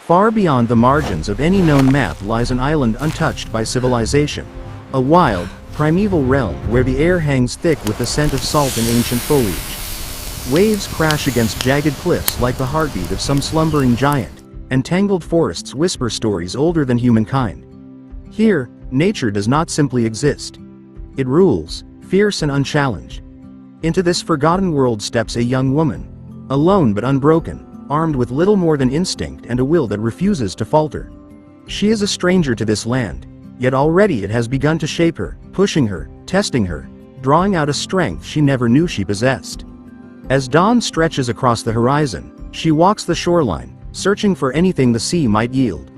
Far beyond the margins of any known map lies an island untouched by civilization. A wild, primeval realm where the air hangs thick with the scent of salt and ancient foliage. Waves crash against jagged cliffs like the heartbeat of some slumbering giant, and tangled forests whisper stories older than humankind. Here, nature does not simply exist. It rules, fierce and unchallenged. Into this forgotten world steps a young woman, alone but unbroken, armed with little more than instinct and a will that refuses to falter. She is a stranger to this land, yet already it has begun to shape her, pushing her, testing her, drawing out a strength she never knew she possessed. As dawn stretches across the horizon, she walks the shoreline, searching for anything the sea might yield.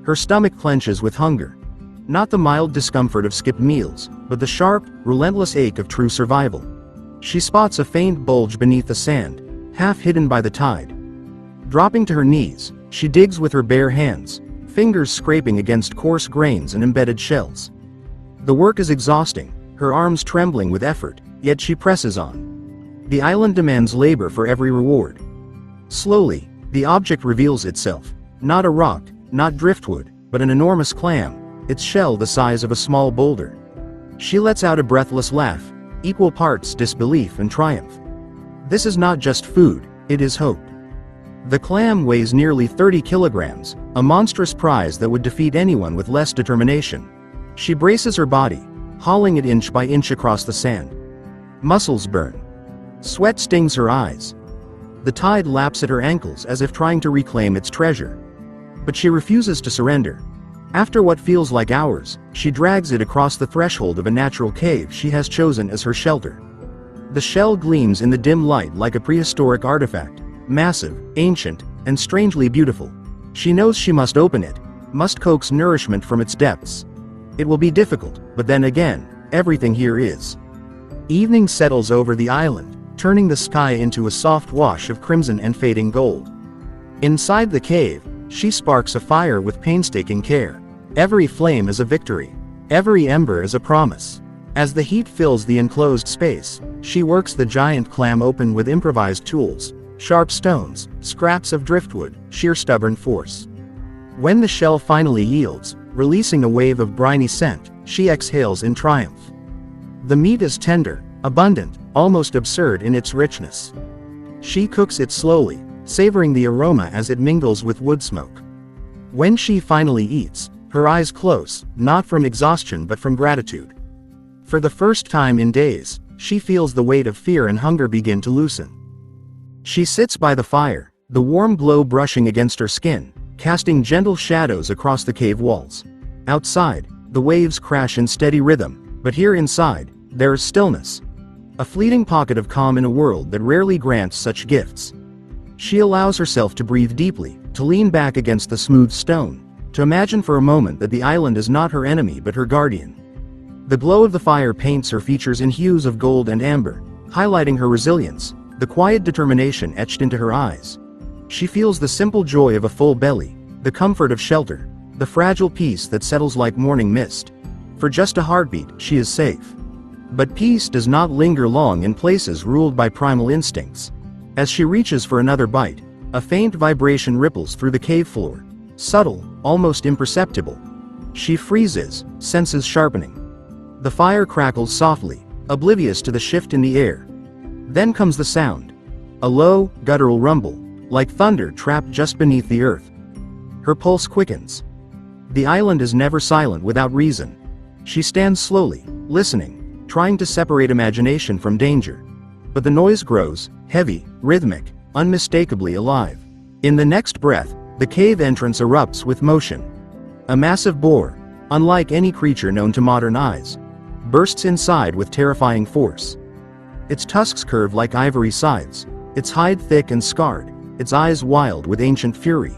Her stomach clenches with hunger. Not the mild discomfort of skipped meals, but the sharp, relentless ache of true survival. She spots a faint bulge beneath the sand, half hidden by the tide. Dropping to her knees, she digs with her bare hands, fingers scraping against coarse grains and embedded shells. The work is exhausting, her arms trembling with effort, yet she presses on. The island demands labor for every reward. Slowly, the object reveals itself. Not a rock, not driftwood, but an enormous clam, its shell the size of a small boulder. She lets out a breathless laugh, equal parts disbelief and triumph. This is not just food, it is hope. The clam weighs nearly 30 kilograms, a monstrous prize that would defeat anyone with less determination. She braces her body, hauling it inch by inch across the sand. Muscles burn. Sweat stings her eyes. The tide laps at her ankles as if trying to reclaim its treasure. But she refuses to surrender. After what feels like hours, she drags it across the threshold of a natural cave she has chosen as her shelter. The shell gleams in the dim light like a prehistoric artifact. Massive, ancient, and strangely beautiful. She knows she must open it, must coax nourishment from its depths. It will be difficult, but then again, everything here is. Evening settles over the island, turning the sky into a soft wash of crimson and fading gold. Inside the cave, she sparks a fire with painstaking care. Every flame is a victory. Every ember is a promise. As the heat fills the enclosed space, she works the giant clam open with improvised tools. Sharp stones, scraps of driftwood, sheer stubborn force. When the shell finally yields, releasing a wave of briny scent, she exhales in triumph. The meat is tender, abundant, almost absurd in its richness. She cooks it slowly, savoring the aroma as it mingles with wood smoke. When she finally eats, her eyes close, not from exhaustion but from gratitude. For the first time in days, she feels the weight of fear and hunger begin to loosen. She sits by the fire, the warm glow brushing against her skin, casting gentle shadows across the cave walls. Outside, the waves crash in steady rhythm, but here inside, there is stillness. A fleeting pocket of calm in a world that rarely grants such gifts. She allows herself to breathe deeply, to lean back against the smooth stone, to imagine for a moment that the island is not her enemy but her guardian. The glow of the fire paints her features in hues of gold and amber, highlighting her resilience, the quiet determination etched into her eyes. She feels the simple joy of a full belly, the comfort of shelter, the fragile peace that settles like morning mist. For just a heartbeat, she is safe. But peace does not linger long in places ruled by primal instincts. As she reaches for another bite, a faint vibration ripples through the cave floor, subtle, almost imperceptible. She freezes, senses sharpening. The fire crackles softly, oblivious to the shift in the air. Then comes the sound. A low, guttural rumble, like thunder trapped just beneath the earth. Her pulse quickens. The island is never silent without reason. She stands slowly, listening, trying to separate imagination from danger. But the noise grows, heavy, rhythmic, unmistakably alive. In the next breath, the cave entrance erupts with motion. A massive boar, unlike any creature known to modern eyes, bursts inside with terrifying force. Its tusks curve like ivory scythes, its hide thick and scarred, its eyes wild with ancient fury.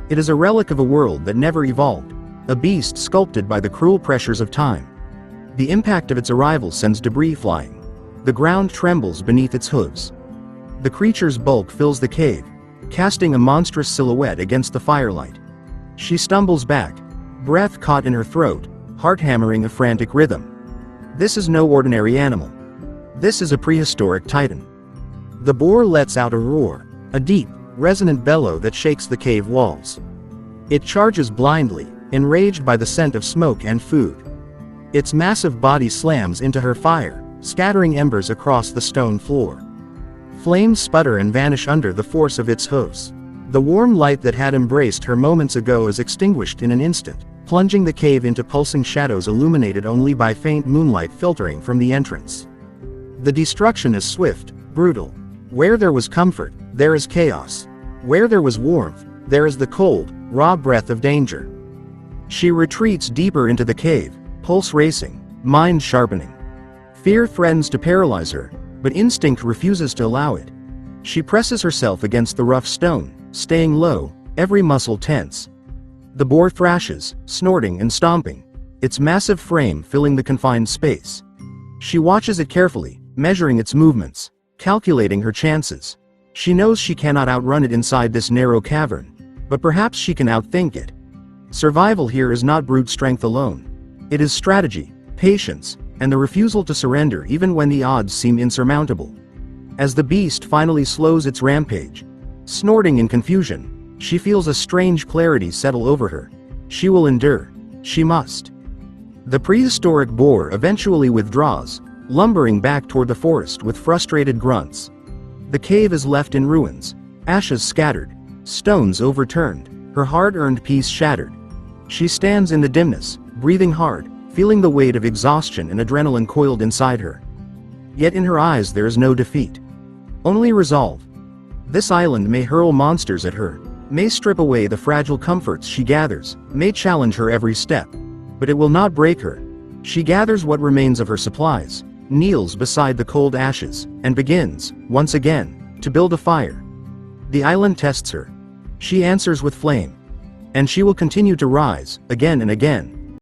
It is a relic of a world that never evolved, a beast sculpted by the cruel pressures of time. The impact of its arrival sends debris flying. The ground trembles beneath its hooves. The creature's bulk fills the cave, casting a monstrous silhouette against the firelight. She stumbles back, breath caught in her throat, heart hammering a frantic rhythm. This is no ordinary animal. This is a prehistoric titan. The boar lets out a roar, a deep, resonant bellow that shakes the cave walls. It charges blindly, enraged by the scent of smoke and food. Its massive body slams into her fire, scattering embers across the stone floor. Flames sputter and vanish under the force of its hooves. The warm light that had embraced her moments ago is extinguished in an instant, plunging the cave into pulsing shadows illuminated only by faint moonlight filtering from the entrance. The destruction is swift, brutal. Where there was comfort, there is chaos. Where there was warmth, there is the cold, raw breath of danger. She retreats deeper into the cave, pulse racing, mind sharpening. Fear threatens to paralyze her, but instinct refuses to allow it. She presses herself against the rough stone, staying low, every muscle tense. The boar thrashes, snorting and stomping, its massive frame filling the confined space. She watches it carefully, measuring its movements, calculating her chances. She knows she cannot outrun it inside this narrow cavern, but perhaps she can outthink it. Survival here is not brute strength alone. It is strategy, patience, and the refusal to surrender even when the odds seem insurmountable. As the beast finally slows its rampage, snorting in confusion, she feels a strange clarity settle over her. She will endure. She must. The prehistoric boar eventually withdraws, lumbering back toward the forest with frustrated grunts. The cave is left in ruins, ashes scattered, stones overturned, her hard-earned peace shattered. She stands in the dimness, breathing hard, feeling the weight of exhaustion and adrenaline coiled inside her. Yet in her eyes there is no defeat. Only resolve. This island may hurl monsters at her, may strip away the fragile comforts she gathers, may challenge her every step. But it will not break her. She gathers what remains of her supplies, kneels beside the cold ashes, and begins, once again, to build a fire. The island tests her. She answers with flame. And she will continue to rise, again and again,